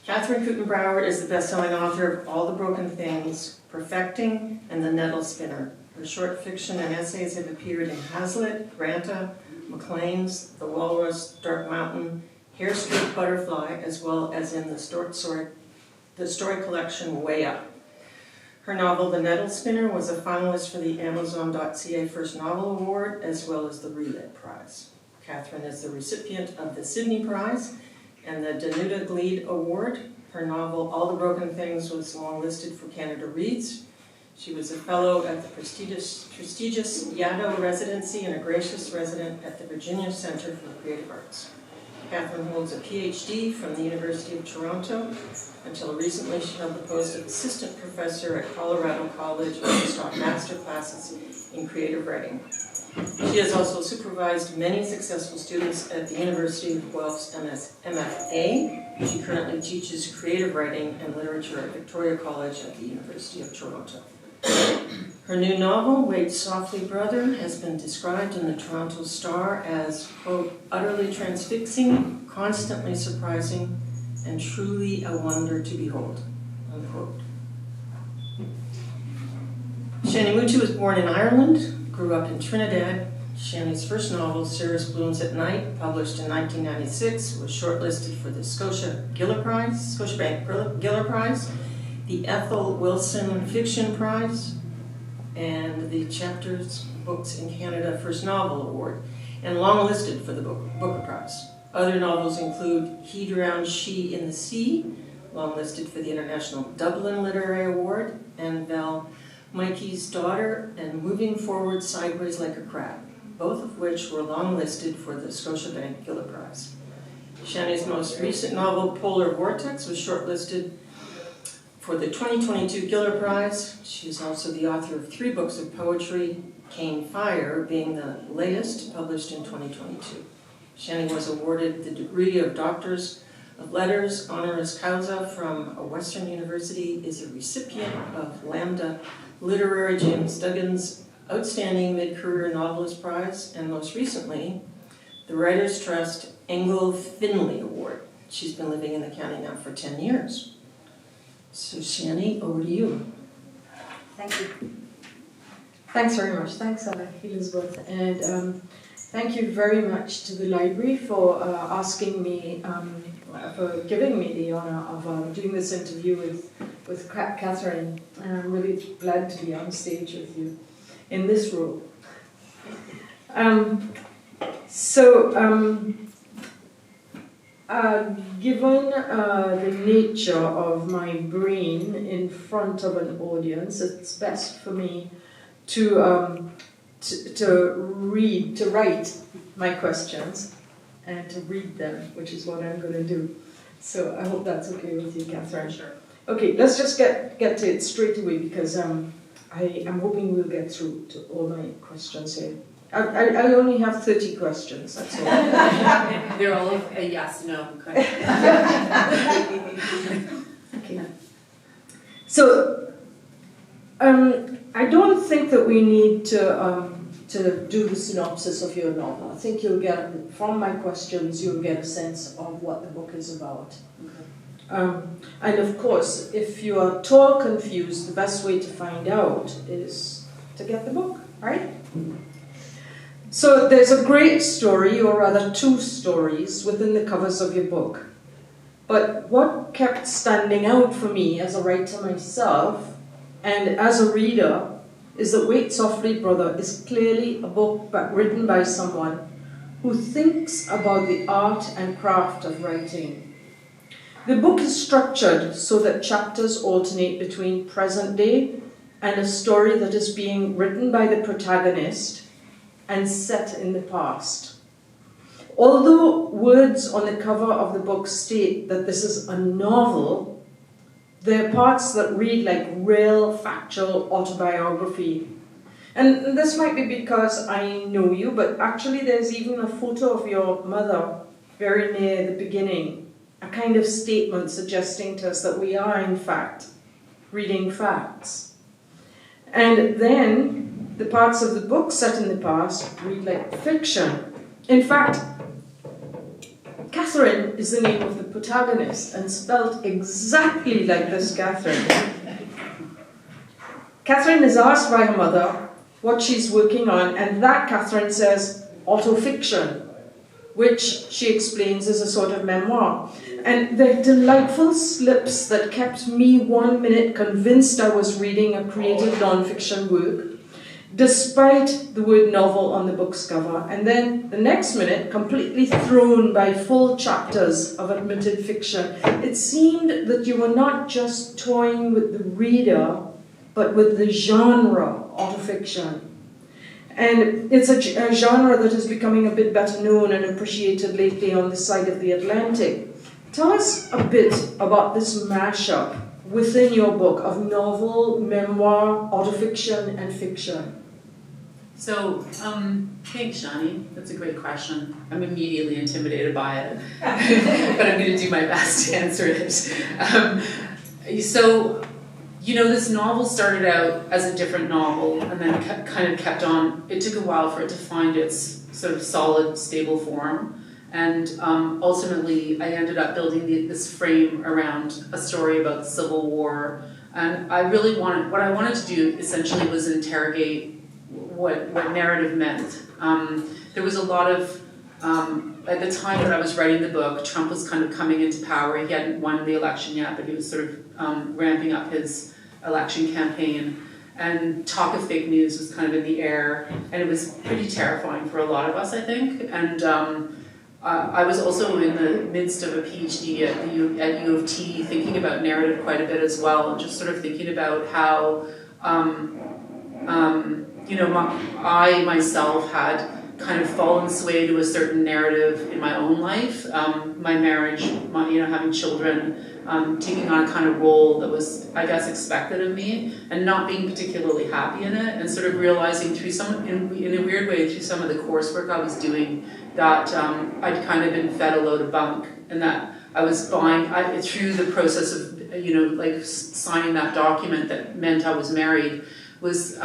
Kathryn Kuitenbrouwer is the best-selling author of All the Broken Things, Perfecting, and The Nettle Spinner. Her short fiction and essays have appeared in Hazlitt, Granta, Maclean's, The Walrus, Dark Mountain, Hair Street Butterfly, as well as in the story collection Way Up. Her novel, The Nettle Spinner, was a finalist for the Amazon.ca First Novel Award, as well as the Relit Prize. Kathryn is the recipient of the Sydney Prize and the Danuta Gleed Award. Her novel, All the Broken Things, was longlisted for Canada Reads. She was a fellow at the prestigious Yaddo Residency and a gracious resident at the Virginia Center for the Creative Arts. Kathryn holds a PhD from the University of Toronto. Until recently, she held the post of assistant professor at Colorado College, where she taught master classes in creative writing. She has also supervised many successful students at the University of Guelph's MFA. She currently teaches creative writing and literature at Victoria College at the University of Toronto. Her new novel, Wait Softly, Brother, has been described in the Toronto Star as, quote, utterly transfixing, constantly surprising, and truly a wonder to behold, unquote. Shani Mootoo was born in Ireland, grew up in Trinidad. Shani's first novel, Cirrus Blooms at Night, published in 1996, was shortlisted for the Scotiabank Giller Prize, the Ethel Wilson Fiction Prize, and the Chapters Books in Canada First Novel Award, and longlisted for the Bookh Prize. Other novels include He Drowned She in the Sea, longlisted for the International Dublin Literary Award, and Val Mikey's Daughter and Moving Forward Sideways Like a Crab, both of which were longlisted for the Scotiabank Giller Prize. Shani's most recent novel, Polar Vortex, was shortlisted for the 2022 Giller Prize. She is also the author of 3 books of poetry, Cane Fire being the latest, published in 2022. Shani was awarded the degree of Doctors of Letters honoris causa from a Western University, is a recipient of Lambda Literary James Duggan's Outstanding Mid-Career Novelist Prize, and most recently, the Writers' Trust Engel Finley Award. She's been living in the county now for 10 years. So Shani, over to you. Thank you. Thanks very much. Thanks, Elizabeth. And thank you very much to the library for asking me, for giving me the honor of doing this interview with Kathryn. I'm really glad to be on stage with you in this role. Given the nature of my brain in front of an audience, it's best for me to write my questions and to read them, which is what I'm going to do. So I hope that's okay with you, Kathryn. Sure. Okay, let's just get to it straight away, because I'm hoping we'll get through to all my questions here. I only have 30 questions, that's all. They're all a yes, no. Okay. So, I don't think that we need to do the synopsis of your novel. I think you'll get, from my questions, you'll get a sense of what the book is about. Okay. And of course, if you are at all confused, the best way to find out is to get the book, right? So there's a great story, or rather 2 stories, within the covers of your book. But what kept standing out for me as a writer myself, and as a reader, is that Wait Softly, Brother is clearly a book written by someone who thinks about the art and craft of writing. The book is structured so that chapters alternate between present day and a story that is being written by the protagonist and set in the past. Although words on the cover of the book state that this is a novel, there are parts that read like real, factual autobiography. And this might be because I know you, but actually there's even a photo of your mother very near the beginning, a kind of statement suggesting to us that we are, in fact, reading facts. And then the parts of the book set in the past read like fiction. In fact, Kathryn is the name of the protagonist and spelled exactly like this Kathryn. Kathryn is asked by her mother what she's working on, and that Kathryn says autofiction, which she explains is a sort of memoir. And the delightful slips that kept me 1 minute convinced I was reading a creative non-fiction work, despite the word novel on the book's cover, and then the next minute completely thrown by full chapters of admitted fiction. It seemed that you were not just toying with the reader, but with the genre autofiction. And it's a genre that is becoming a bit better known and appreciated lately on this side of the Atlantic. Tell us a bit about this mashup within your book of novel, memoir, autofiction, and fiction. So, thanks, Shani. That's a great question. I'm immediately intimidated by it, but I'm going to do my best to answer it. So, you know, this novel started out as a different novel and then kind of kept on. It took a while for it to find its sort of solid, stable form. And ultimately, I ended up building this frame around a story about the Civil War. And I really what I wanted to do essentially was interrogate what narrative meant. There was a lot of, at the time that I was writing the book, Trump was kind of coming into power. He hadn't won the election yet, but he was sort of ramping up his election campaign. And talk of fake news was kind of in the air, and it was pretty terrifying for a lot of us, I think. And I was also in the midst of a PhD at U of T, thinking about narrative quite a bit as well, and just sort of thinking about how, you know, I myself had kind of fallen sway to a certain narrative in my own life, my marriage, you know, having children, taking on a kind of role that was, I guess, expected of me, and not being particularly happy in it, and sort of realizing through in a weird way, through some of the coursework I was doing, that I'd kind of been fed a load of bunk, and that I was buying, through the process of, you know, like signing that document that meant I was married, was,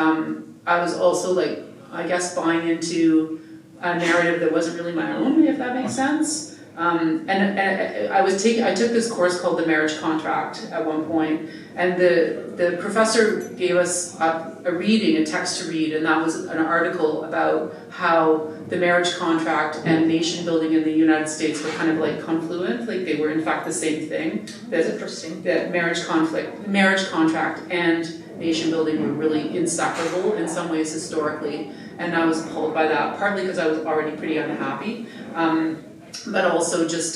I was also like, I guess, buying into a narrative that wasn't really my own, if that makes sense. And I took this course called The Marriage Contract at one point, and the professor gave us a reading, a text to read, and that was an article about how the marriage contract and nation building in the United States were kind of like confluent, like they were in fact the same thing. That's interesting. That marriage contract and nation building were really inseparable in some ways historically, and I was appalled by that, partly because I was already pretty unhappy, but also just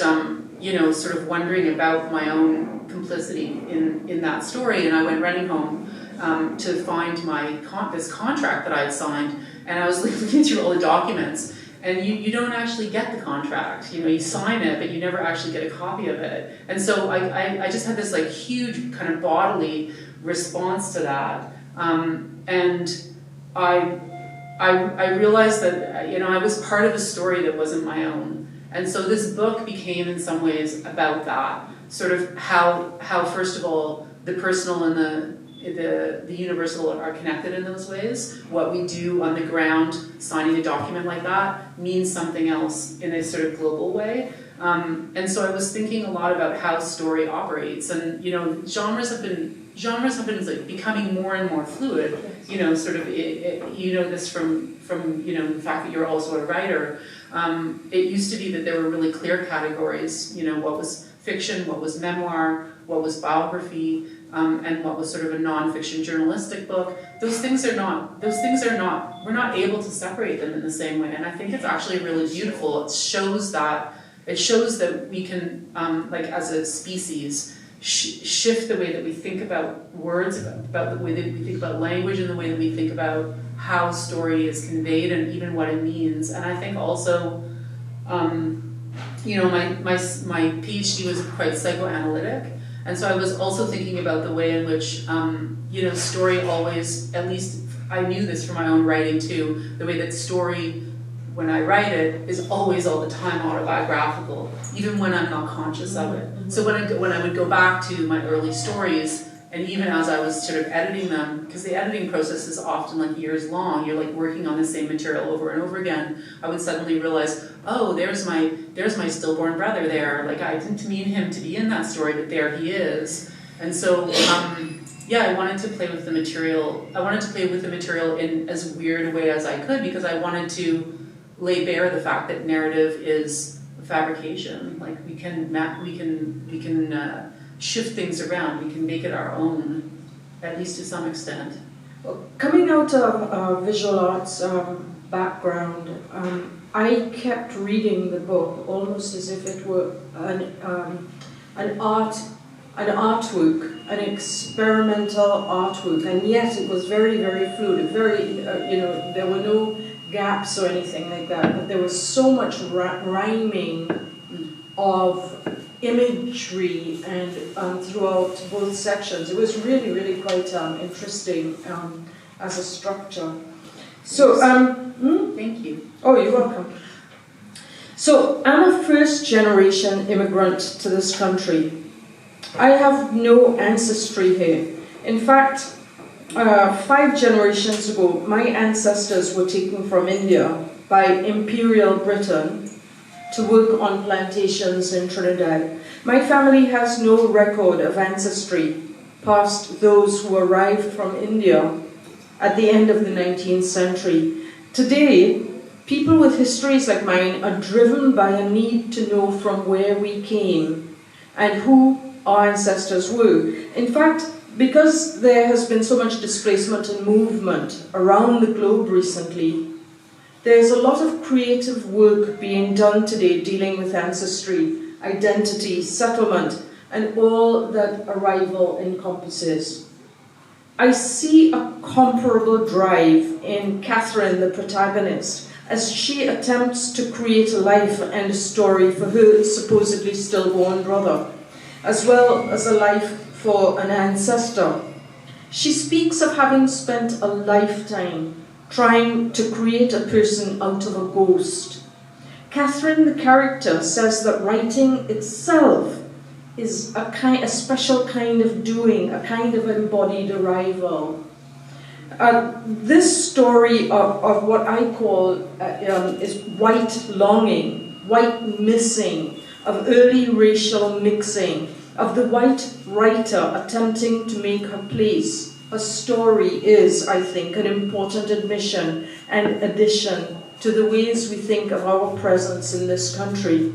you know, sort of wondering about my own complicity in that story. And I went running home to find this contract that I had signed, and I was looking through all the documents, and you don't actually get the contract. You know, you sign it, but you never actually get a copy of it. And so I just had this like huge kind of bodily response to that, and I realized that, you know, I was part of a story that wasn't my own. And so this book became in some ways about that, sort of how first of all the personal and the universal are connected in those ways. What we do on the ground, signing a document like that, means something else in a sort of global way. And so I was thinking a lot about how story operates, and you know, genres have been like becoming more and more fluid. You know, sort of you know this from you know the fact that you're also a writer. It used to be that there were really clear categories. You know, what was fiction, what was memoir, what was biography, and what was sort of a non-fiction journalistic book. Those things are not. We're not able to separate them in the same way. And I think it's actually really beautiful. It shows that we can, like as a species, shift the way that we think about words, about the way that we think about language, and the way that we think about how story is conveyed and even what it means. And I think also, you know, my PhD was quite psychoanalytic, and so I was also thinking about the way in which, you know, story always, at least I knew this from my own writing too, the way that story, when I write it, is always all the time autobiographical, even when I'm not conscious of it. So when I would go back to my early stories, And even as I was sort of editing them, because the editing process is often like years long, you're like working on the same material over and over again, I would suddenly realize, oh, there's my stillborn brother there. Like, I didn't mean him to be in that story, but there he is. And so, yeah, I wanted to play with the material. I wanted to play with the material in as weird a way as I could, because I wanted to lay bare the fact that narrative is fabrication. Like, we can shift things around. We can make it our own, at least to some extent. Well, coming out of visual arts background, I kept reading the book almost as if it were an artwork, an experimental artwork, and yet it was very, very fluid. Very, there were no gaps or anything like that, but there was so much rhyming of imagery and throughout both sections. It was really, really quite interesting as a structure. So, Thank you. Oh, you're welcome. So, I'm a first-generation immigrant to this country. I have no ancestry here. In fact, 5 generations ago, my ancestors were taken from India by Imperial Britain to work on plantations in Trinidad. My family has no record of ancestry past those who arrived from India at the end of the 19th century. Today, people with histories like mine are driven by a need to know from where we came and who our ancestors were. In fact, because there has been so much displacement and movement around the globe recently, there's a lot of creative work being done today dealing with ancestry, identity, settlement, and all that arrival encompasses. I see a comparable drive in Kathryn, the protagonist, as she attempts to create a life and a story for her supposedly stillborn brother, as well as a life for an ancestor. She speaks of having spent a lifetime trying to create a person out of a ghost. Kathryn, the character, says that writing itself is a special kind of doing, a kind of embodied arrival. This story of what I call is white longing, white missing, of early racial mixing, of the white writer attempting to make her place. A story is, I think, an important admission and addition to the ways we think of our presence in this country.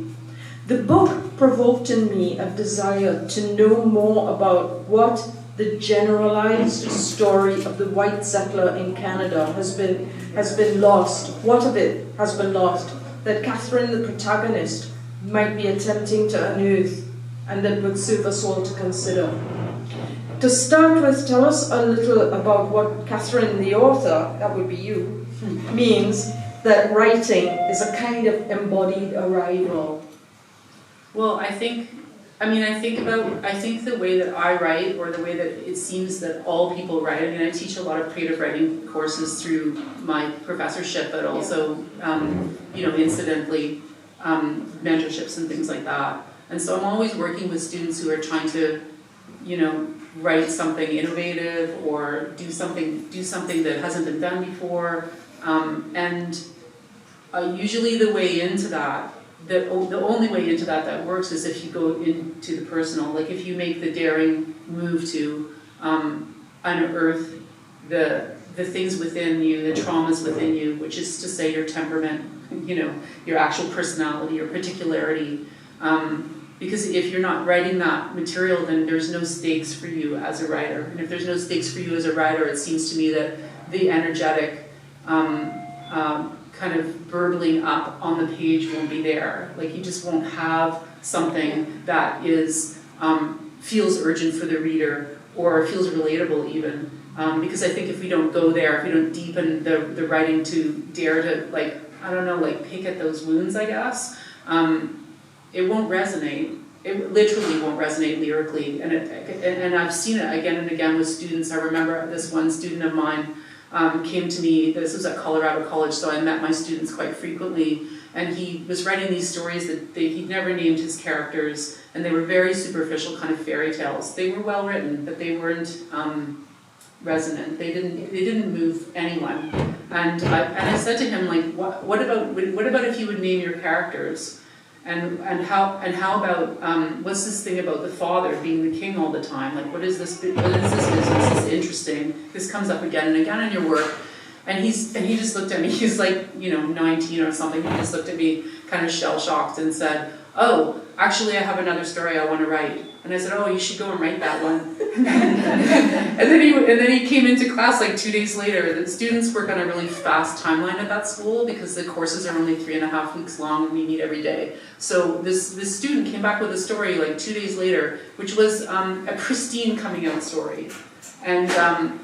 The book provoked in me a desire to know more about what the generalized story of the white settler in Canada has been lost. What of it has been lost that Kathryn, the protagonist, might be attempting to unearth, and that would serve us all to consider. To start with, tell us a little about what Kathryn, the author, that would be you, means that writing is a kind of embodied arrival. Well, I think the way that I write, or the way that it seems that all people write. I mean, I teach a lot of creative writing courses through my professorship, but also, incidentally, mentorships and things like that. And so I'm always working with students who are trying to, write something innovative or do something that hasn't been done before. Usually the way into that, the only way into that works is if you go into the personal. Like, if you make the daring move to unearth the things within you, the traumas within you, which is to say your temperament, your actual personality, your particularity. Because if you're not writing that material, then there's no stakes for you as a writer. And if there's no stakes for you as a writer, it seems to me that the energetic kind of burbling up on the page won't be there. Like, you just won't have something that is feels urgent for the reader, or feels relatable even. Because I think if we don't go there, if we don't deepen the writing to dare to, pick at those wounds, I guess, it won't resonate. It literally won't resonate lyrically. And I've seen it again and again with students. I remember this one student of mine, came to me. This was at Colorado College, so I met my students quite frequently. And he was writing these stories that he'd never named his characters, and they were very superficial kind of fairy tales. They were well written, but they weren't resonant. They didn't move anyone. And I said to him, like, what about if you would name your characters? And how about what's this thing about the father being the king all the time? Like, what is this business? This is interesting. This comes up again and again in your work. And he just looked at me. He's like, 19 or something. He just looked at me, kind of shell shocked, and said, "Oh, actually, I have another story I want to write." And I said, "Oh, you should go and write that one." and then he came into class like 2 days later. The students work on a really fast timeline at that school because the courses are only 3.5 weeks long, and we meet every day. So this student came back with a story like 2 days later, which was a pristine coming out story. And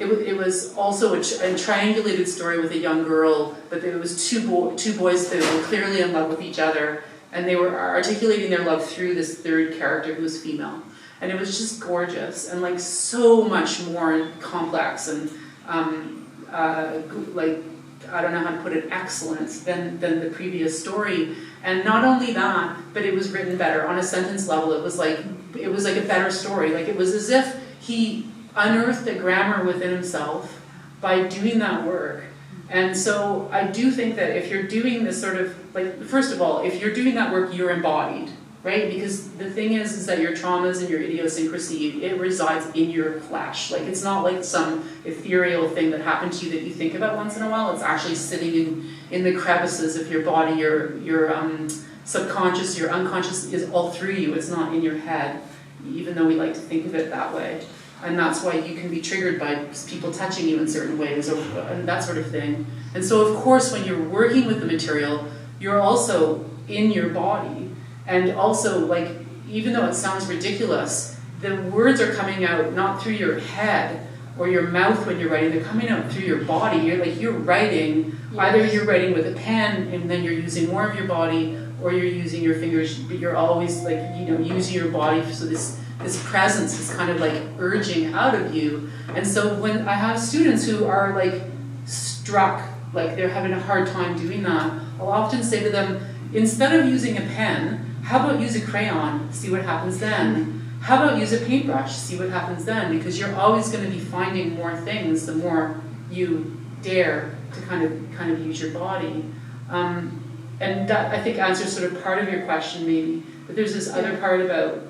it was also a triangulated story with a young girl, but it was two boys that were clearly in love with each other, and they were articulating their love through this third character who was female. And it was just gorgeous, and like so much more complex and like, I don't know how to put it, excellent than the previous story. And not only that, but it was written better on a sentence level. It was like a better story. Like, it was as if he unearthed a grammar within himself by doing that work. And so I do think that if you're doing this sort of, like, first of all, if you're doing that work, you're embodied, right? Because the thing is that your traumas and your idiosyncrasy, it resides in your flesh. Like, it's not like some ethereal thing that happened to you that you think about once in a while. It's actually sitting in the crevices of your body. Your subconscious, your unconscious is all through you. It's not in your head, even though we like to think of it that way. And that's why you can be triggered by people touching you in certain ways, and that sort of thing. And so, of course, when you're working with the material, you're also in your body. And also, like, even though it sounds ridiculous, the words are coming out not through your head or your mouth when you're writing, they're coming out through your body. You're writing, either you're writing with a pen and then you're using more of your body, or you're using your fingers, but you're always, like, using your body. So this presence is kind of like urging out of you. And so when I have students who are like struck, like they're having a hard time doing that, I'll often say to them, instead of using a pen, how about use a crayon, see what happens then? How about use a paintbrush, see what happens then? Because you're always going to be finding more things the more you dare to kind of use your body. And that, I think, answers sort of part of your question maybe. But there's this other part about...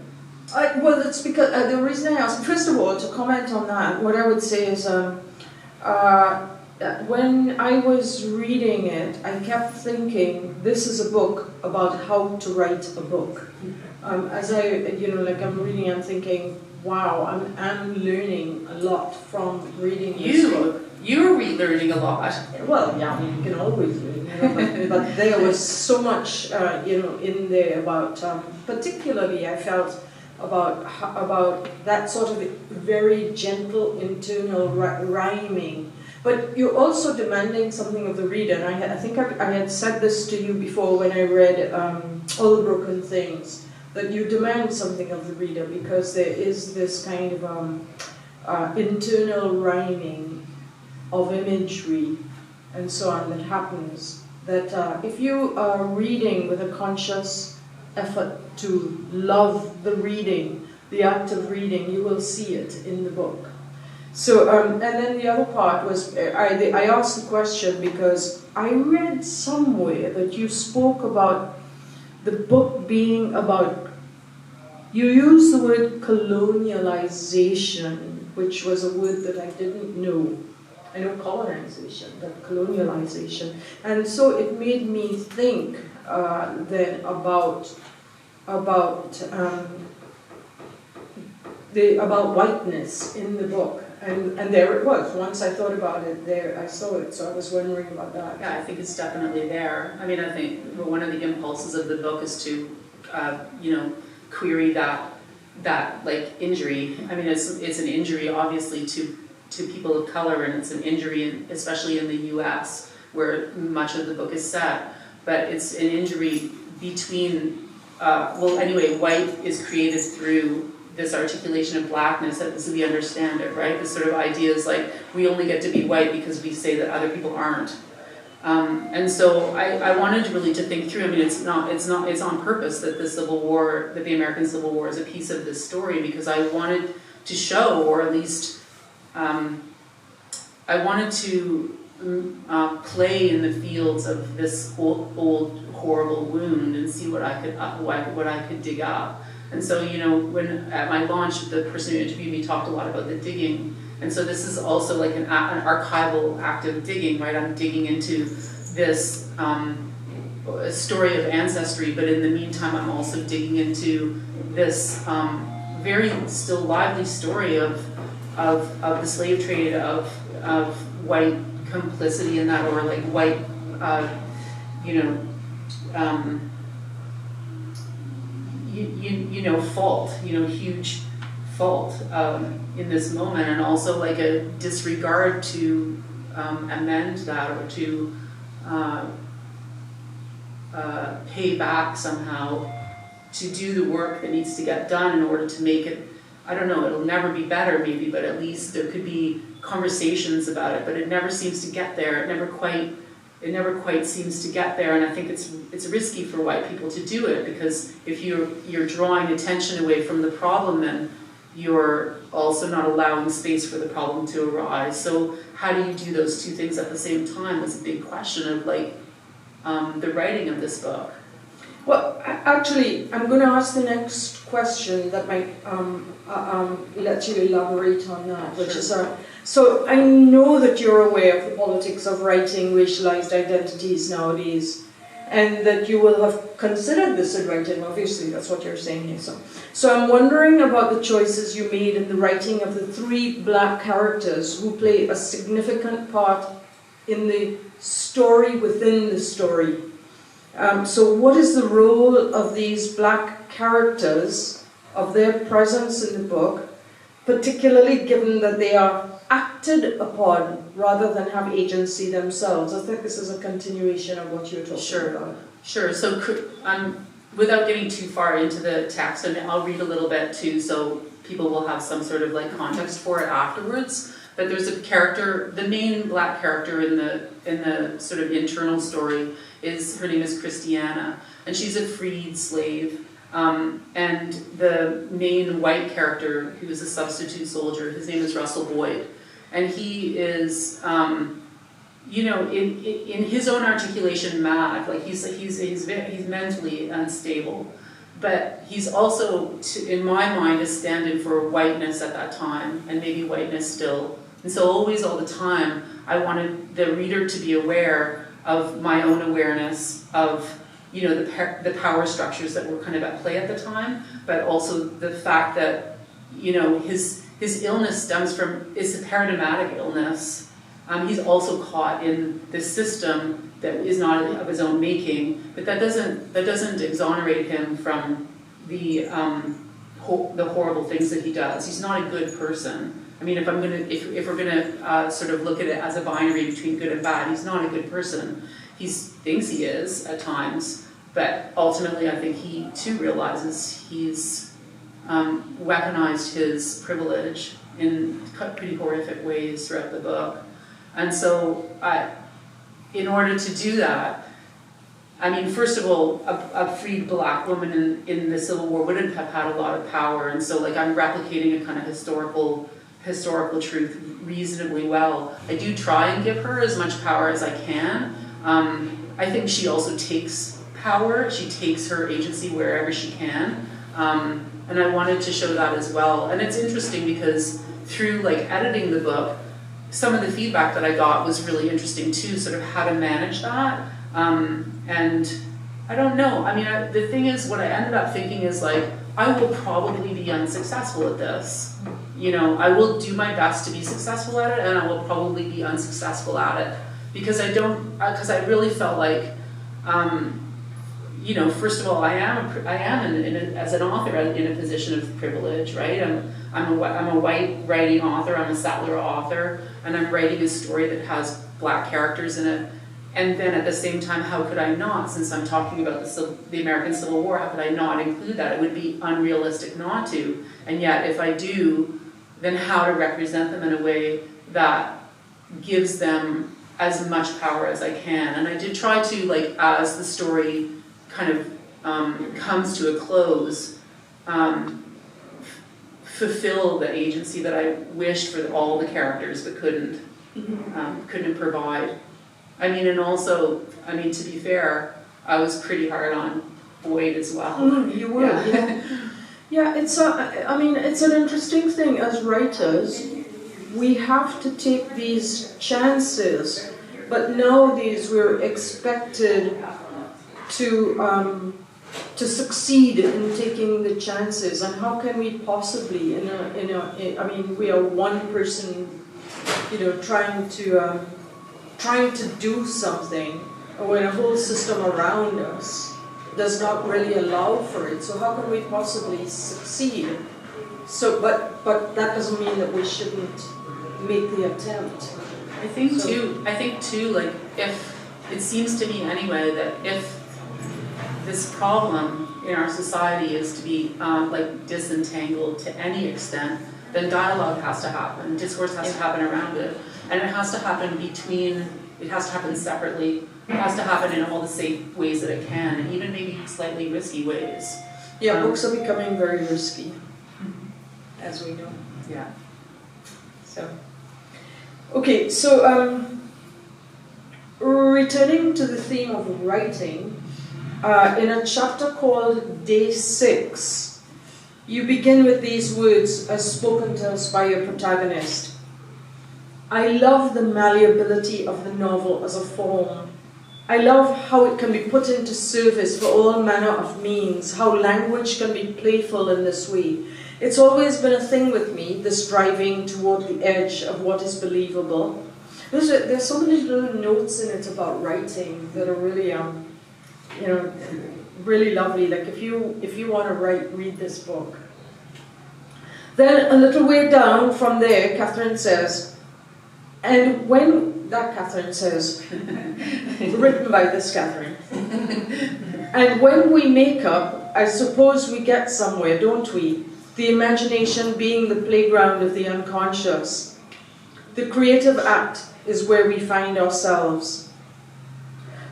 Well, it's because the reason I asked, first of all, to comment on that, what I would say is when I was reading it, I kept thinking, this is a book about how to write a book. As I'm reading, I'm thinking, wow, I'm learning a lot from reading this book. You're relearning a lot. Well, yeah, I mean, you can always read, but there was so much, in there about, particularly I felt, about that sort of very gentle internal rhyming. But you're also demanding something of the reader. And I think I had said this to you before when I read All the Broken Things, that you demand something of the reader because there is this kind of internal rhyming of imagery and so on that happens. That if you are reading with a conscious effort to love the reading, the act of reading, you will see it in the book. So, and then the other part was, I asked the question because I read somewhere that you spoke about the book being about, you used the word colonialization, which was a word that I didn't know. I know colonization, but colonialization. And so it made me think then about whiteness in the book. And there it was. Once I thought about it, there I saw it. So I was wondering about that. Yeah, I think it's definitely there. I mean, I think one of the impulses of the book is to, query that like injury. I mean, it's an injury obviously to people of color, and it's an injury especially in the U.S. where much of the book is set. But it's an injury between. White is created through this articulation of blackness as we understand it, right? This sort of idea is like, we only get to be white because we say that other people aren't. And so I wanted really to think through, I mean, it's on purpose that the Civil War, that the American Civil War is a piece of this story, because I wanted to show, or at least I wanted to play in the fields of this old horrible wound and see what I could dig up. And so, you know, when at my launch, the person who interviewed me talked a lot about the digging. And so this is also like an archival act of digging, right? I'm digging into this story of ancestry, but in the meantime, I'm also digging into this very still lively story of the slave trade, of white complicity in that, or like white, fault, huge fault in this moment, and also like a disregard to amend that, or to pay back somehow, to do the work that needs to get done in order to make it, I don't know, it'll never be better maybe, but at least there could be conversations about it, but it never seems to get there. It never quite seems to get there, and I think it's risky for white people to do it, because if you're drawing attention away from the problem, then you're also not allowing space for the problem to arise. So how do you do those two things at the same time is a big question of like the writing of this book. Well, actually, I'm going to ask the next question that might let you elaborate on that, which is, so I know that you're aware of the politics of writing racialized identities nowadays, and that you will have considered this in writing, obviously, that's what you're saying here. So I'm wondering about the choices you made in the writing of the 3 black characters who play a significant part in the story within the story. So what is the role of these black characters, of their presence in the book, particularly given that they are acted upon rather than have agency themselves? I think this is a continuation of what you're talking about. Sure. So without getting too far into the text, and I'll read a little bit too, so people will have some sort of like context for it afterwards. But there's a character, the main black character in the sort of internal story her name is Christiana, and she's a freed slave. And the main white character, who is a substitute soldier, his name is Russell Boyd, and he is, in his own articulation, mad. Like he's mentally unstable, but he's also, in my mind, a stand-in for whiteness at that time, and maybe whiteness still. And so always, all the time, I wanted the reader to be aware of my own awareness of, the power structures that were kind of at play at the time, but also the fact that, his illness stems from, it's a paradigmatic illness. He's also caught in this system that is not of his own making, but that doesn't exonerate him from the horrible things that he does. He's not a good person. I mean, if we're gonna sort of look at it as a binary between good and bad, he's not a good person. He thinks he is at times, but ultimately, I think he too realizes he's weaponized his privilege in pretty horrific ways throughout the book. And so, in order to do that, I mean, first of all, a freed black woman in the Civil War wouldn't have had a lot of power, and so like I'm replicating a kind of historical truth reasonably well. I do try and give her as much power as I can. I think she also takes power. She takes her agency wherever she can. And I wanted to show that as well. And it's interesting because through like editing the book, some of the feedback that I got was really interesting too, sort of how to manage that. And I don't know. I mean, the thing is, what I ended up thinking is like, I will probably be unsuccessful at this. I will do my best to be successful at it, and I will probably be unsuccessful at it because I really felt like, first of all, I am as an author in a position of privilege, right? I'm a white writing author. I'm a settler author, and I'm writing a story that has black characters in it. and then at the same time, how could I not, since I'm talking about the American Civil War, how could I not include that? It would be unrealistic not to. And yet, if I do, then how to represent them in a way that gives them as much power as I can. And I did try to, like, as the story kind of comes to a close, fulfill the agency that I wished for all the characters but couldn't provide. I mean, and also, I mean, to be fair, I was pretty hard on Boyd as well. You were, yeah. It's it's an interesting thing as writers. We have to take these chances, but nowadays we're expected to succeed in taking the chances. And how can we possibly, we are one person, trying to do something when a whole system around us does not really allow for it. So how can we possibly succeed? So, but that doesn't mean that we shouldn't make the attempt. I think too, like, if it seems to me anyway that if this problem in our society is to be disentangled to any extent, then dialogue has to happen, discourse has to happen around it, and it has to happen separately, it has to happen in all the safe ways that it can, and even maybe slightly risky ways. Yeah, books are becoming very risky, as we know. Yeah. Okay, so returning to the theme of writing, in a chapter called Day 6, you begin with these words as spoken to us by your protagonist. I love the malleability of the novel as a form. I love how it can be put into service for all manner of means, how language can be playful in this way. It's always been a thing with me, this driving toward the edge of what is believable. There's so many little notes in it about writing that are really, really lovely. Like if you want to read this book. Then a little way down from there, Kathryn says, and when that Kathryn says, written by this Kathryn, and when we make up, I suppose we get somewhere, don't we? The imagination being the playground of the unconscious. The creative act is where we find ourselves.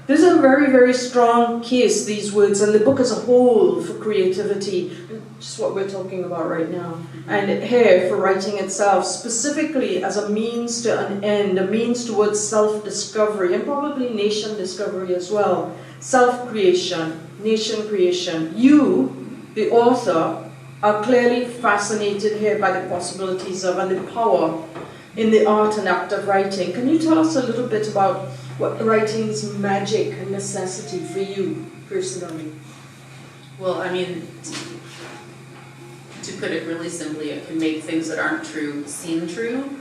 This is a very, very strong case, these words, and the book as a whole for creativity, just what we're talking about right now, and here for writing itself, specifically as a means to an end, a means towards self-discovery, and probably nation discovery as well. Self-creation, nation creation. You, the author, are clearly fascinated here by the possibilities of and the power in the art and act of writing. Can you tell us a little bit about what writing's magic and necessity for you personally? Well, I mean, to put it really simply, it can make things that aren't true seem true.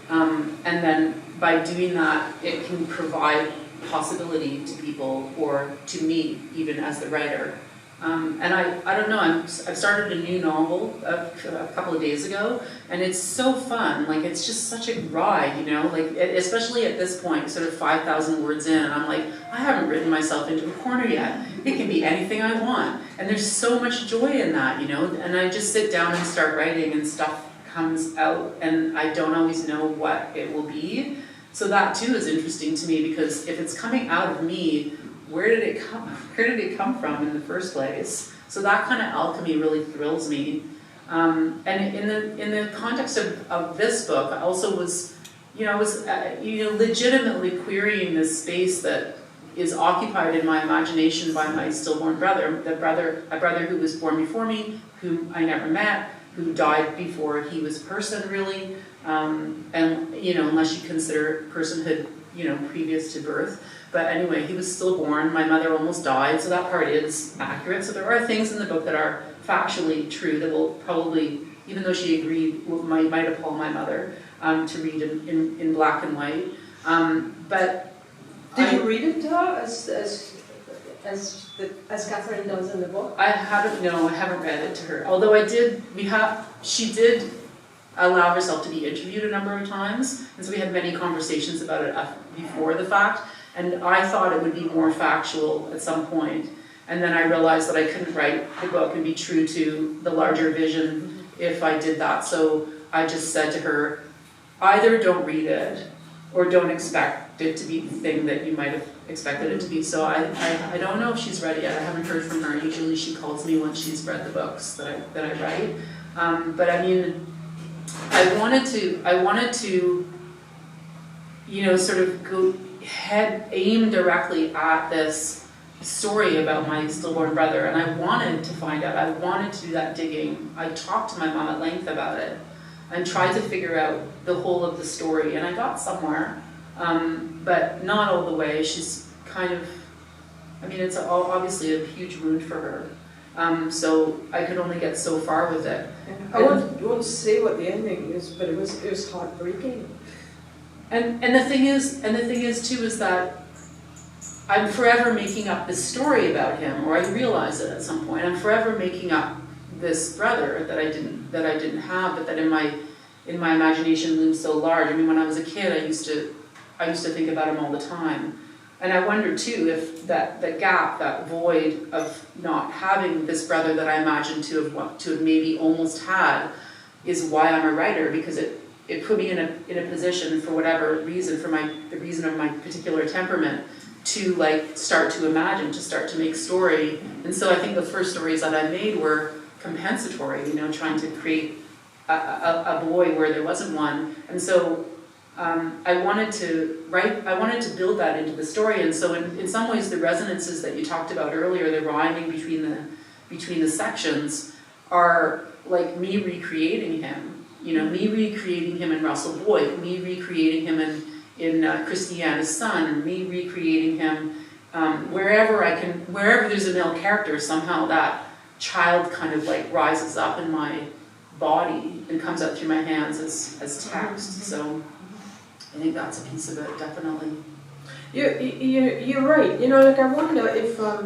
And then by doing that, it can provide possibility to people or to me, even as the writer. And I don't know, I've started a new novel a couple of days ago, and it's so fun. Like, it's just such a ride, like, especially at this point, sort of 5,000 words in, and I'm like, I haven't written myself into a corner yet. It can be anything I want. And there's so much joy in that, and I just sit down and start writing, and stuff comes out, and I don't always know what it will be. So that too is interesting to me, because if it's coming out of me, where did it come from in the first place? So that kind of alchemy really thrills me. And in the context of this book, I also was, legitimately querying this space that is occupied in my imagination by my stillborn brother, a brother who was born before me, whom I never met, who died before he was a person, really, and unless you consider personhood, previous to birth. But anyway, he was stillborn. My mother almost died, so that part is accurate. So there are things in the book that are factually true that will probably, even though she agreed, might appall my mother to read in black and white. But did you read it to her as Kathryn does in the book? I haven't read it to her. Although she did allow herself to be interviewed a number of times, and so we had many conversations about it before the fact. And I thought it would be more factual at some point. And then I realized that I couldn't write the book and be true to the larger vision if I did that. So I just said to her, either don't read it or don't expect it to be the thing that you might have expected it to be. So I don't know if she's read it yet. I haven't heard from her. Usually she calls me once she's read the books that I write. But I mean, I wanted to, you know, sort of aim directly at this story about my stillborn brother, and I wanted to find out. I wanted to do that digging. I talked to my mom at length about it and tried to figure out the whole of the story, and I got somewhere, but not all the way. She's kind of, I mean, it's obviously a huge wound for her, so I could only get so far with it. I won't say what the ending is, but it was heartbreaking. And the thing is too, is that I'm forever making up this story about him, or I realize it at some point. I'm forever making up this brother that I didn't have, but that in my imagination looms so large. I mean, when I was a kid, I used to think about him all the time, and I wonder too if that gap, that void of not having this brother that I imagined to have maybe almost had, is why I'm a writer, because it put me in a position, for whatever reason, the reason of my particular temperament, to like start to imagine, to start to make story. And so I think the first stories that I made were compensatory, you know, trying to create a boy where there wasn't one. And so I wanted to build that into the story. And so in some ways, the resonances that you talked about earlier, the rhyming between the sections, are like me recreating him. You know, me recreating him in Russell Boyd, me recreating him in Christiana's son, or me recreating him wherever there's a male character, somehow that child kind of like rises up in my body and comes out through my hands as text. So I think that's a piece of it, definitely. You're right. You know, like I wonder if I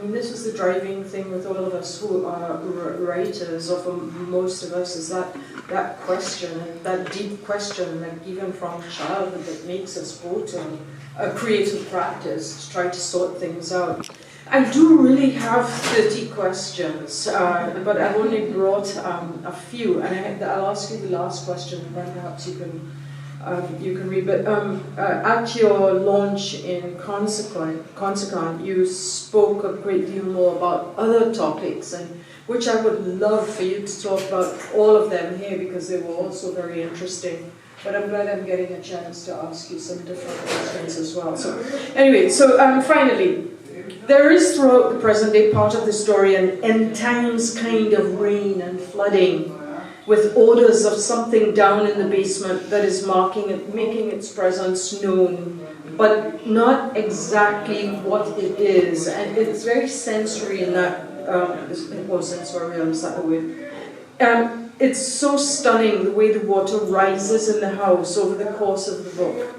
mean, this is the driving thing with all of us who are writers, or for most of us, is that question, that deep question, like even from childhood, that makes us go to a creative practice to try to sort things out. I do really have 30 questions, but I've only brought a few, and I'll ask you the last question, and then perhaps you can read. But at your launch in Consequent, you spoke a great deal more about other topics, and which I would love for you to talk about all of them here, because they were also very interesting. But I'm glad I'm getting a chance to ask you some different questions as well. So anyway, finally, there is throughout the present day part of the story an end times kind of rain and flooding, with odors of something down in the basement that is making its presence known, but not exactly what it is. And it's very sensory in that, sensorial, is that the word? It's so stunning the way the water rises in the house over the course of the book,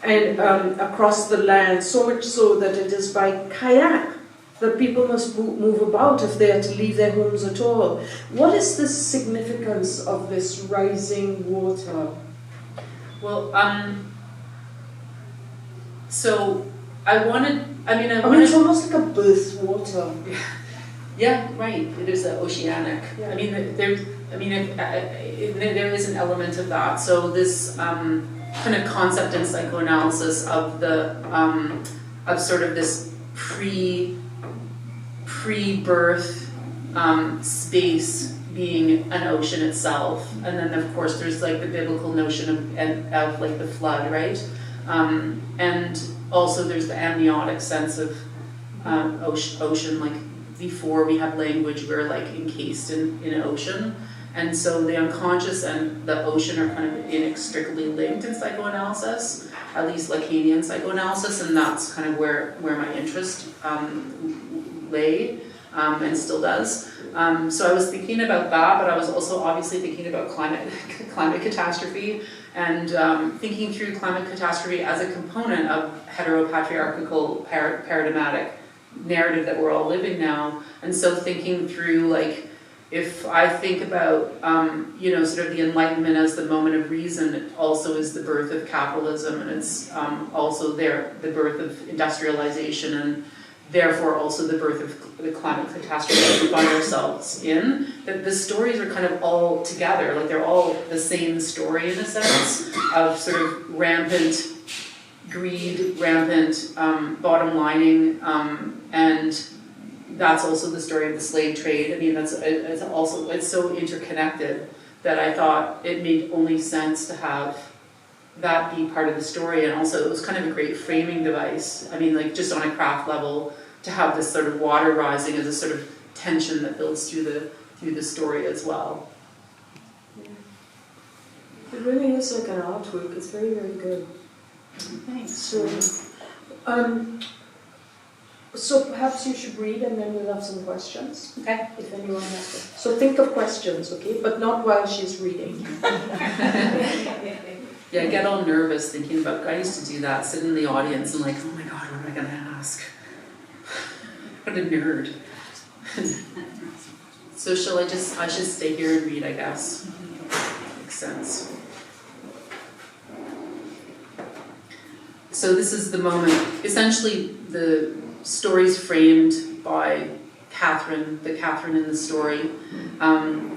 and across the land, so much so that it is by kayak that people must move about if they are to leave their homes at all. What is the significance of this rising water? Well, so I wanted, it's almost like a birth water. Yeah, right. It is oceanic. Yeah. I mean, there is an element of that. So this kind of concept in psychoanalysis of the of sort of this pre-birth space being an ocean itself, and then of course there's like the biblical notion of like the flood, right? And also there's the amniotic sense of ocean, like before we have language, we're like encased in an ocean. And so the unconscious and the ocean are kind of inextricably linked in psychoanalysis, at least Lacanian psychoanalysis, and that's kind of where my interest lay, and still does. So I was thinking about that, but I was also obviously thinking about climate catastrophe, and thinking through climate catastrophe as a component of heteropatriarchal paradigmatic narrative that we're all living now. And so thinking through like If I think about, sort of the Enlightenment as the moment of reason, it also is the birth of capitalism, and it's also the birth of industrialization, and therefore also the birth of the climate catastrophe we find ourselves in. That the stories are kind of all together, like they're all the same story in a sense, of sort of rampant greed, rampant bottom lining, and that's also the story of the slave trade. I mean, it's so interconnected that I thought it made only sense to have that be part of the story. And also it was kind of a great framing device. I mean, like just on a craft level, to have this sort of water rising as a sort of tension that builds through the story as well. It really is like an artwork. It's very, very good. Thanks. So perhaps you should read and then we'll have some questions. Okay. If anyone has them. So think of questions, okay? But not while she's reading. Yeah, I get all nervous thinking about, I used to do that, sit in the audience and like, oh my God, what am I going to ask? What a nerd. So I should stay here and read, I guess. Makes sense. So this is the moment, essentially the story's framed by Kathryn, the Kathryn in the story,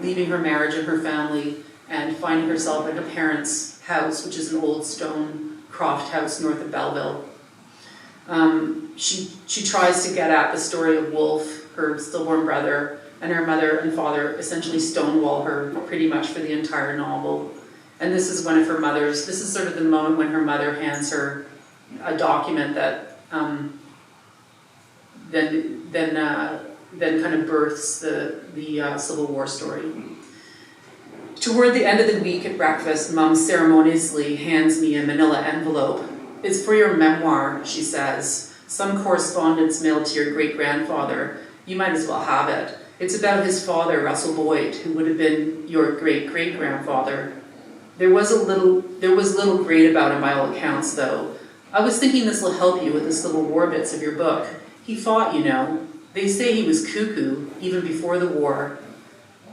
leaving her marriage and her family and finding herself at her parents' house, which is an old stone croft house north of Belleville. She tries to get at the story of Wolf, her stillborn brother, and her mother and father essentially stonewall her pretty much for the entire novel. And this is this is sort of the moment when her mother hands her a document that then kind of births the Civil War story. Toward the end of the week at breakfast, Mum ceremoniously hands me a manila envelope. It's for your memoir, she says. Some correspondence mailed to your great-grandfather. You might as well have it. It's about his father, Russell Boyd, who would have been your great-great-grandfather. There was little great about him by all accounts, though. I was thinking this will help you with the Civil War bits of your book. He fought, you know. They say he was cuckoo, even before the war.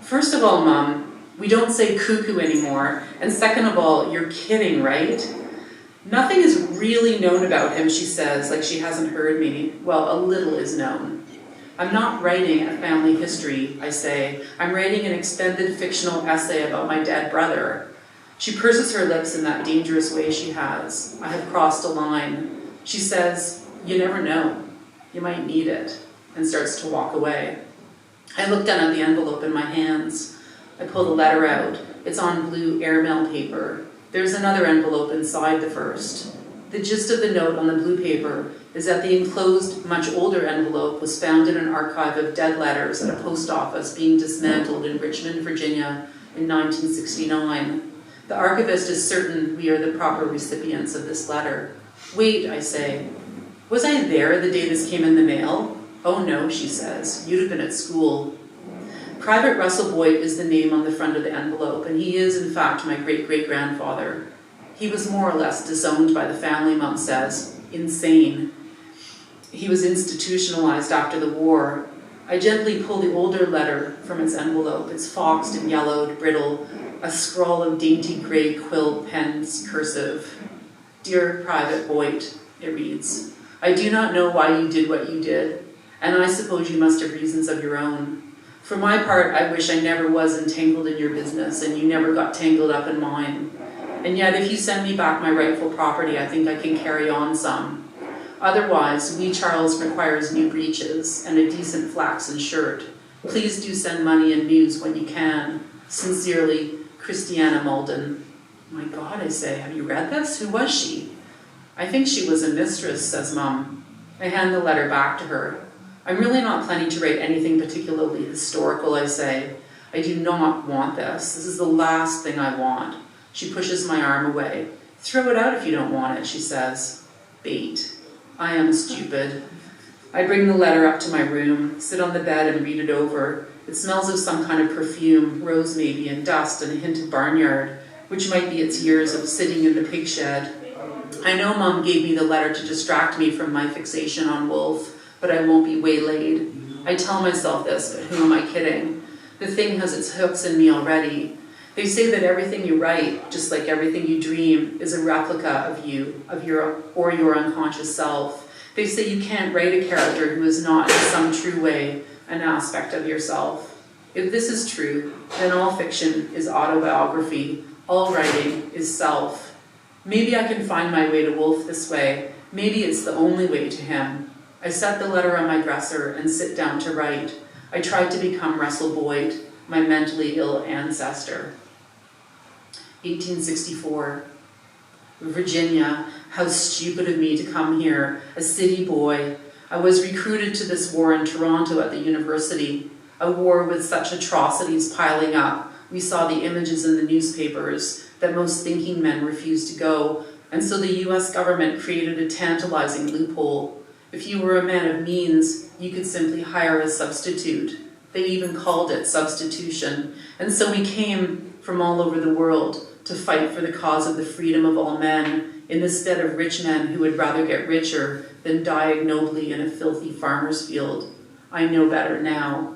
First of all, Mum, we don't say cuckoo anymore. And second of all, you're kidding, right? Nothing is really known about him, she says, like she hasn't heard me. Well, a little is known. I'm not writing a family history, I say. I'm writing an extended fictional essay about my dead brother. She purses her lips in that dangerous way she has. I have crossed a line. She says, you never know. You might need it, and starts to walk away. I look down at the envelope in my hands. I pull the letter out. It's on blue airmail paper. There's another envelope inside the first. The gist of the note on the blue paper is that the enclosed, much older envelope was found in an archive of dead letters at a post office being dismantled in Richmond, Virginia in 1969. The archivist is certain we are the proper recipients of this letter. Wait, I say. Was I there the day this came in the mail? Oh no, she says. You'd have been at school. Private Russell Boyd is the name on the front of the envelope, and he is, in fact, my great-great-grandfather. He was more or less disowned by the family, Mum says. Insane. He was institutionalized after the war. I gently pull the older letter from its envelope. It's foxed and yellowed, brittle, a scrawl of dainty gray quill pens, cursive. Dear Private Boyd, it reads, I do not know why you did what you did, and I suppose you must have reasons of your own. For my part, I wish I never was entangled in your business and you never got tangled up in mine. And yet, if you send me back my rightful property, I think I can carry on some. Otherwise, wee Charles requires new breeches and a decent flaxen shirt. Please do send money and news when you can. Sincerely, Christiana Malden. My God, I say, have you read this? Who was she? I think she was a mistress, says Mum. I hand the letter back to her. I'm really not planning to write anything particularly historical, I say. I do not want this. This is the last thing I want. She pushes my arm away. Throw it out if you don't want it, she says. Bait. I am stupid. I bring the letter up to my room, sit on the bed and read it over. It smells of some kind of perfume, rose maybe, and dust, and a hint of barnyard, which might be its years of sitting in the pig shed. I know Mum gave me the letter to distract me from my fixation on Wolf, but I won't be waylaid. I tell myself this, but who am I kidding? The thing has its hooks in me already. They say that everything you write, just like everything you dream, is a replica of you, or your unconscious self. They say you can't write a character who is not, in some true way, an aspect of yourself. If this is true, then all fiction is autobiography, all writing is self. Maybe I can find my way to Wolf this way. Maybe it's the only way to him. I set the letter on my dresser and sit down to write. I tried to become Russell Boyd, my mentally ill ancestor. 1864. Virginia, how stupid of me to come here, a city boy. I was recruited to this war in Toronto at the university, a war with such atrocities piling up. We saw the images in the newspapers that most thinking men refused to go, and so the US government created a tantalizing loophole. If you were a man of means, you could simply hire a substitute. They even called it substitution. And so we came from all over the world to fight for the cause of the freedom of all men, in the stead of rich men who would rather get richer than die ignobly in a filthy farmer's field. I know better now.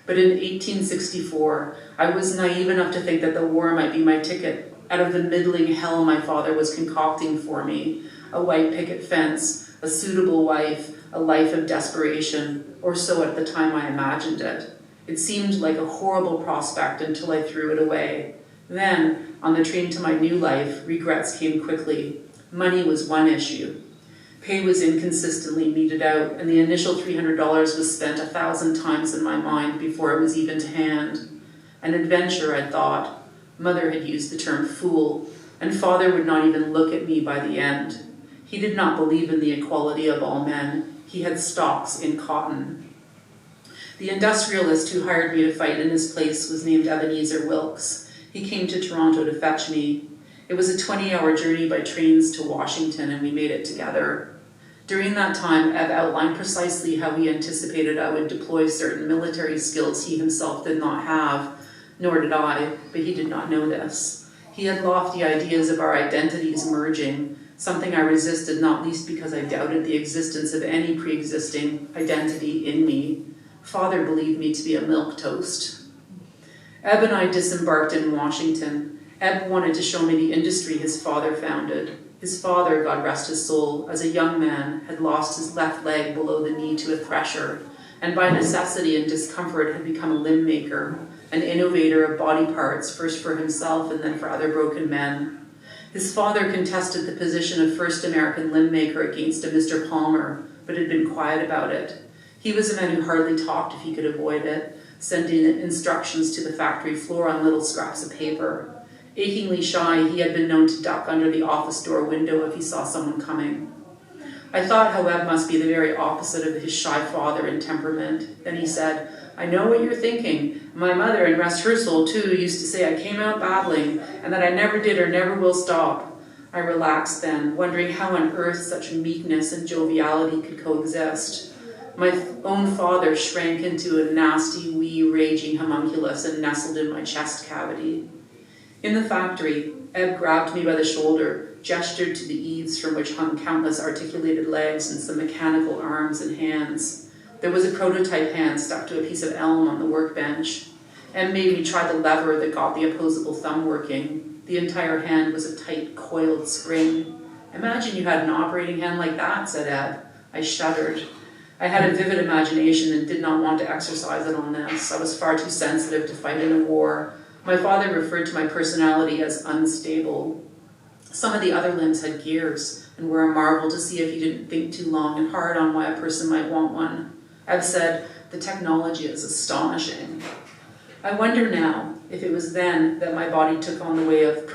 But in 1864, I was naive enough to think that the war might be my ticket out of the middling hell my father was concocting for me. A white picket fence, a suitable wife, a life of desperation, or so at the time I imagined it. It seemed like a horrible prospect until I threw it away. Then, on the train to my new life, regrets came quickly. Money was one issue. Pay was inconsistently meted out, and the initial $300 was spent 1,000 times in my mind before it was even to hand. An adventure, I thought. Mother had used the term fool, and father would not even look at me by the end. He did not believe in the equality of all men. He had stocks in cotton. The industrialist who hired me to fight in his place was named Ebenezer Wilkes. He came to Toronto to fetch me. It was a 20-hour journey by trains to Washington, and we made it together. During that time, Eb outlined precisely how he anticipated I would deploy certain military skills he himself did not have, nor did I, but he did not know this. He had lofty ideas of our identities merging, something I resisted, not least because I doubted the existence of any pre-existing identity in me. Father believed me to be a milquetoast. Eb and I disembarked in Washington. Eb wanted to show me the industry his father founded. His father, God rest his soul, as a young man, had lost his left leg below the knee to a thresher, and by necessity and discomfort had become a limb maker, an innovator of body parts, first for himself and then for other broken men. His father contested the position of first American limb maker against a Mr. Palmer, but had been quiet about it. He was a man who hardly talked if he could avoid it, sending instructions to the factory floor on little scraps of paper. Achingly shy, he had been known to duck under the office door window if he saw someone coming. I thought how Eb must be the very opposite of his shy father in temperament. Then he said, "I know what you're thinking. My mother, and rest her soul too, used to say I came out babbling, and that I never did or never will stop." I relaxed then, wondering how on earth such meekness and joviality could coexist. My own father shrank into a nasty, wee, raging homunculus and nestled in my chest cavity. In the factory, Eb grabbed me by the shoulder, gestured to the eaves from which hung countless articulated legs and some mechanical arms and hands. There was a prototype hand stuck to a piece of elm on the workbench. Eb made me try the lever that got the opposable thumb working. The entire hand was a tight, coiled spring. "Imagine you had an operating hand like that," said Eb. I shuddered. I had a vivid imagination and did not want to exercise it on this. I was far too sensitive to fight in a war. My father referred to my personality as unstable. Some of the other limbs had gears and were a marvel to see if you didn't think too long and hard on why a person might want one. I've said, the technology is astonishing. I wonder now if it was then that my body took on the way of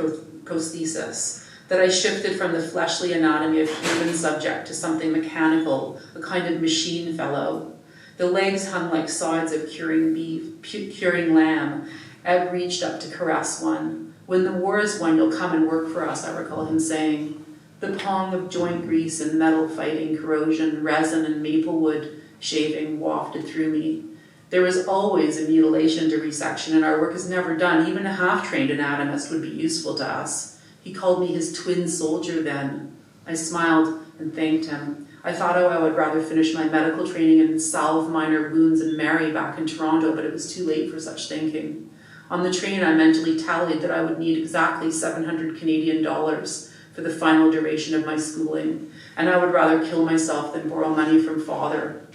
prosthesis, that I shifted from the fleshly anatomy of human subject to something mechanical, a kind of machine fellow. The legs hung like sides of curing lamb. Eb reached up to caress one. "When the war is won, you'll come and work for us," I recall him saying. The pong of joint grease and metal fighting, corrosion, resin and maple wood shaving wafted through me. There was always a mutilation to resection, and our work is never done. Even a half-trained anatomist would be useful to us. He called me his twin soldier then. I smiled and thanked him. I thought I would rather finish my medical training and salve minor wounds and marry back in Toronto, but it was too late for such thinking. On the train, I mentally tallied that I would need exactly 700 Canadian dollars for the final duration of my schooling, and I would rather kill myself than borrow money from father.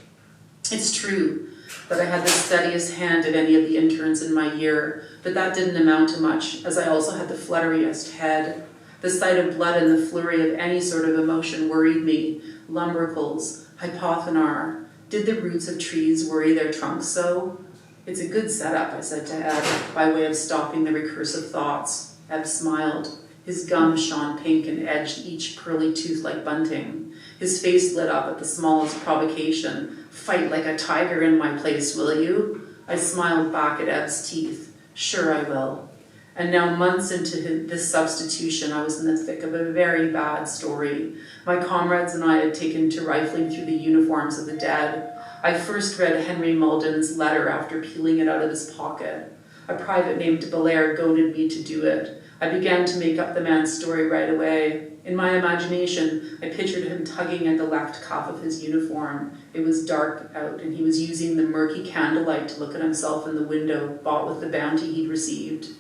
It's true that I had the steadiest hand of any of the interns in my year, but that didn't amount to much, as I also had the flutteriest head. The sight of blood and the flurry of any sort of emotion worried me. Lumbricals, hypothenar. Did the roots of trees worry their trunks so? It's a good setup, I said to Eb, by way of stopping the recursive thoughts. Eb smiled. His gums shone pink and edged each pearly tooth like bunting. His face lit up at the smallest provocation. Fight like a tiger in my place, will you? I smiled back at Eb's teeth. Sure I will. And now, months into this substitution, I was in the thick of a very bad story. My comrades and I had taken to rifling through the uniforms of the dead. I first read Henry Malden's letter after peeling it out of his pocket. A private named Belair goaded me to do it. I began to make up the man's story right away. In my imagination, I pictured him tugging at the left cuff of his uniform. It was dark out, and he was using the murky candlelight to look at himself in the window bought with the bounty he'd received.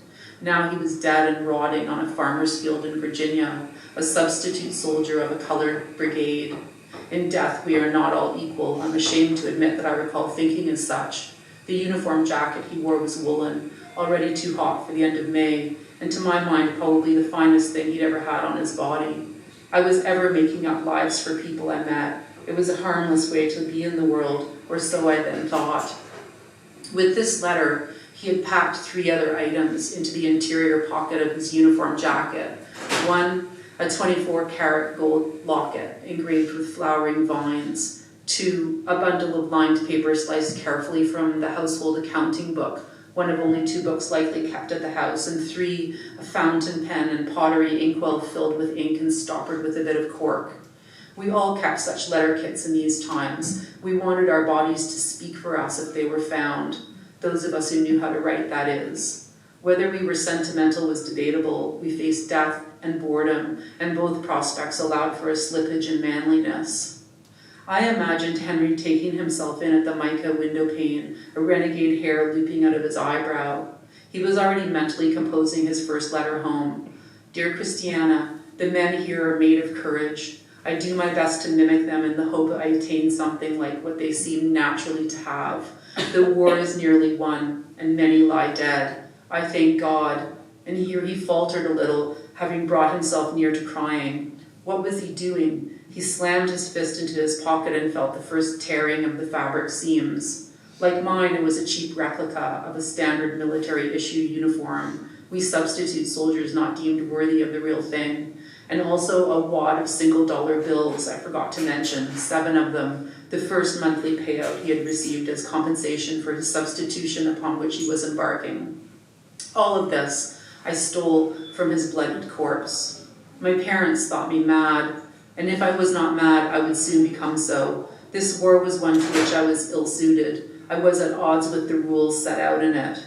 Now he was dead and rotting on a farmer's field in Virginia, a substitute soldier of a colored brigade. In death, we are not all equal. I'm ashamed to admit that I recall thinking as such. The uniform jacket he wore was woolen, already too hot for the end of May, and to my mind, probably the finest thing he'd ever had on his body. I was ever making up lives for people I met. It was a harmless way to be in the world, or so I then thought. With this letter, he had packed 3 other items into the interior pocket of his uniform jacket. 1, a 24-karat gold locket engraved with flowering vines. 2, a bundle of lined paper sliced carefully from the household accounting book, one of only 2 books likely kept at the house. And 3, a fountain pen and pottery inkwell filled with ink and stoppered with a bit of cork. We all kept such letter kits in these times. We wanted our bodies to speak for us if they were found. Those of us who knew how to write, that is. Whether we were sentimental was debatable. We faced death and boredom, and both prospects allowed for a slippage in manliness. I imagined Henry taking himself in at the mica window pane, a renegade hair looping out of his eyebrow. He was already mentally composing his first letter home. Dear Christiana, the men here are made of courage. I do my best to mimic them in the hope that I attain something like what they seem naturally to have. The war is nearly won, and many lie dead. I thank God. And here he faltered a little, having brought himself near to crying. What was he doing? He slammed his fist into his pocket and felt the first tearing of the fabric seams. Like mine, it was a cheap replica of a standard military issue uniform. We substitute soldiers not deemed worthy of the real thing. And also a wad of single-dollar bills, I forgot to mention, 7 of them, the first monthly payout he had received as compensation for his substitution upon which he was embarking. All of this I stole from his bloodied corpse. My parents thought me mad, and if I was not mad, I would soon become so. This war was one to which I was ill-suited. I was at odds with the rules set out in it.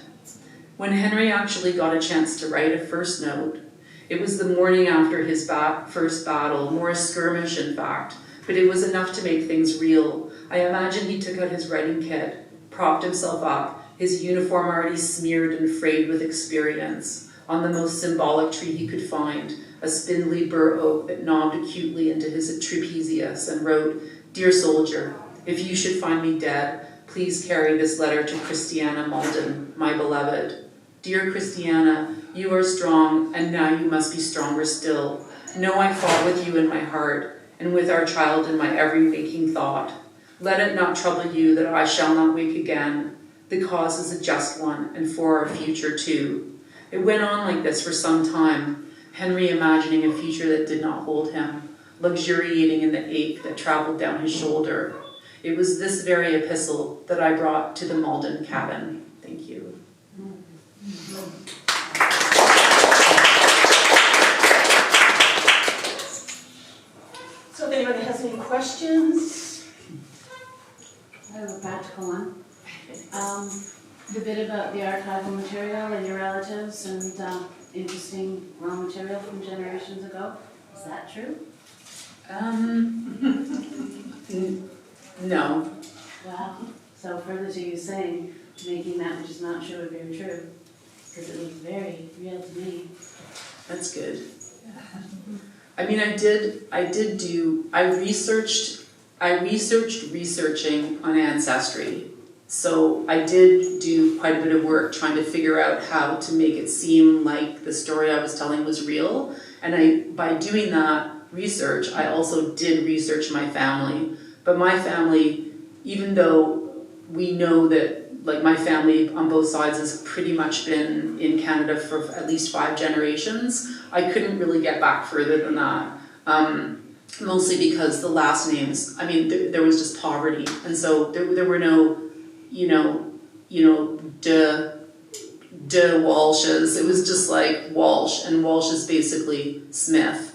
When Henry actually got a chance to write a first note, it was the morning after his first battle, more a skirmish in fact, but it was enough to make things real. I imagine he took out his writing kit, propped himself up, his uniform already smeared and frayed with experience, on the most symbolic tree he could find, a spindly bur oak that knobbed acutely into his trapezius, and wrote, Dear soldier, if you should find me dead, please carry this letter to Christiana Malden, my beloved. Dear Christiana, you are strong, and now you must be stronger still. Know I fought with you in my heart, and with our child in my every waking thought. Let it not trouble you that I shall not wake again. The cause is a just one, and for our future too. It went on like this for some time, Henry imagining a future that did not hold him, luxuriating in the ache that traveled down his shoulder. It was this very epistle that I brought to the Malden cabin. Thank you. So if anybody has any questions? I have a practical one. The bit about the archival material and your relatives and interesting raw material from generations ago, is that true? No. Wow. So further to you saying, making that which is not true very true, because it was very real to me. That's good. I mean, I researched researching on Ancestry. So I did do quite a bit of work trying to figure out how to make it seem like the story I was telling was real. And by doing that research, I also did research my family. But my family, even though we know that like my family on both sides has pretty much been in Canada for at least 5 generations, I couldn't really get back further than that. Mostly because the last names, I mean, there was just poverty. And so there were no, de Walshes. It was just like Walsh, and Walsh is basically Smith.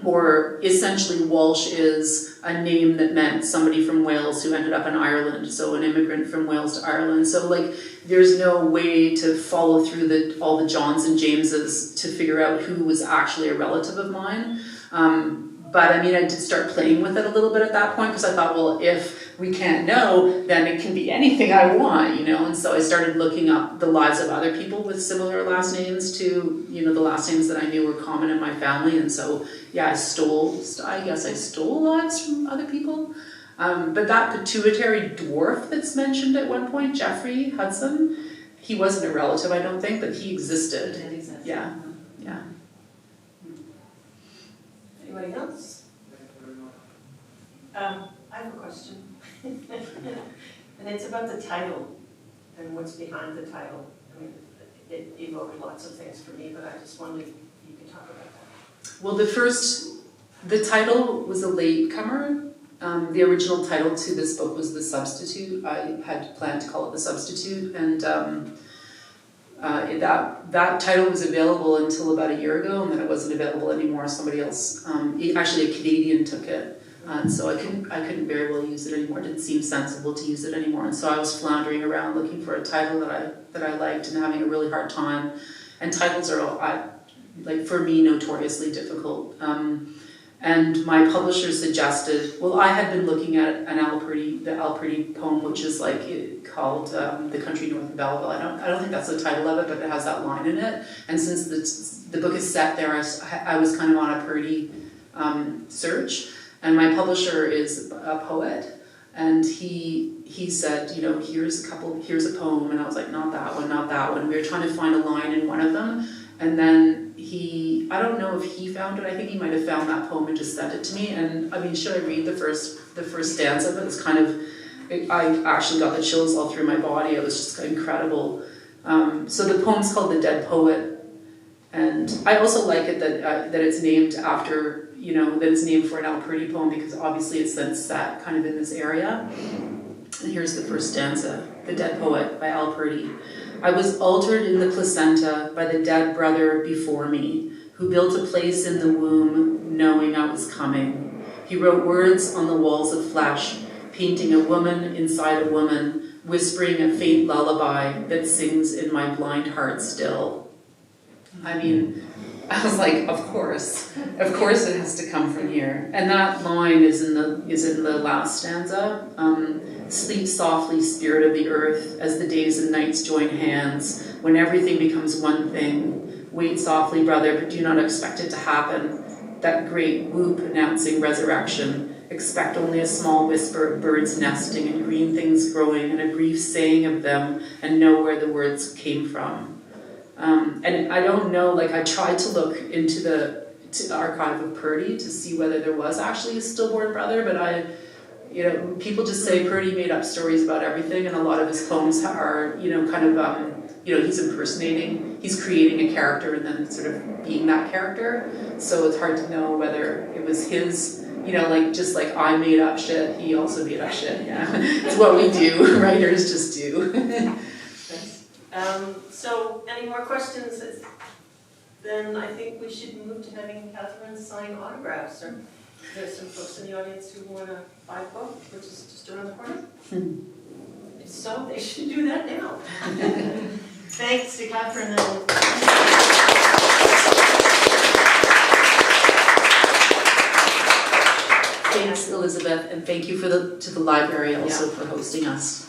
Or essentially Walsh is a name that meant somebody from Wales who ended up in Ireland, so an immigrant from Wales to Ireland. So like there's no way to follow through all the Johns and Jameses to figure out who was actually a relative of mine. But I mean, I did start playing with it a little bit at that point because I thought, well, if we can't know, then it can be anything I want, And so I started looking up the lives of other people with similar last names to, the last names that I knew were common in my family. And so, yeah, I guess I stole lives from other people. But that pituitary dwarf that's mentioned at one point, Jeffrey Hudson, he wasn't a relative, I don't think, but he existed. It exists. Yeah. Anybody else? I have a question. And it's about the title and what's behind the title. I mean, it evoked lots of things for me, but I just wondered if you could talk about that. Well, the title was a latecomer. The original title to this book was The Substitute. I had planned to call it The Substitute, and that title was available until about a year ago, and then it wasn't available anymore. Somebody else, actually a Canadian, took it, and so I couldn't very well use it anymore. It didn't seem sensible to use it anymore, and so I was floundering around looking for a title that I liked and having a really hard time. And titles are, like for me, notoriously difficult. And my publisher suggested, well, I had been looking at the Alperty poem, which is called The Country North of Belleville. I don't think that's the title of it, but it has that line in it. And since the book is set there, I was kind of on a Purdy search. And my publisher is a poet, and he said, here's a poem, and I was like, not that one. We were trying to find a line in one of them, and then I don't know if he found it. I think he might have found that poem and just sent it to me. And I mean, should I read the first stanza of it? It's kind of, I actually got the chills all through my body. It was just incredible. So the poem's called The Dead Poet. And I also like it that it's named after, that it's named for an Alperty poem, because obviously it's then set kind of in this area. And here's the first stanza, The Dead Poet by Alperty. I was altered in the placenta by the dead brother before me, who built a place in the womb knowing I was coming. He wrote words on the walls of flesh, painting a woman inside a woman, whispering a faint lullaby that sings in my blind heart still. I mean, I was like, of course it has to come from here. And that line is in the last stanza. Sleep softly, spirit of the earth, as the days and nights join hands, when everything becomes one thing. Wait softly, brother, but do not expect it to happen. That great whoop announcing resurrection. Expect only a small whisper of birds nesting and green things growing and a brief saying of them, and know where the words came from. And I don't know, I tried to look into the archive of Purdy to see whether there was actually a stillborn brother, but people just say Purdy made up stories about everything, and a lot of his poems are, he's impersonating, he's creating a character and then sort of being that character. So it's hard to know whether it was his, just like I made up shit, he also made up shit, yeah. It's what we do, writers just do. So any more questions? Then I think we should move to having Kathryn sign autographs. Or there's some folks in the audience who want to buy a book, which is just around the corner. If so, they should do that now. Thanks to Kathryn. Thanks. Elizabeth, and thank you to the library also for hosting us.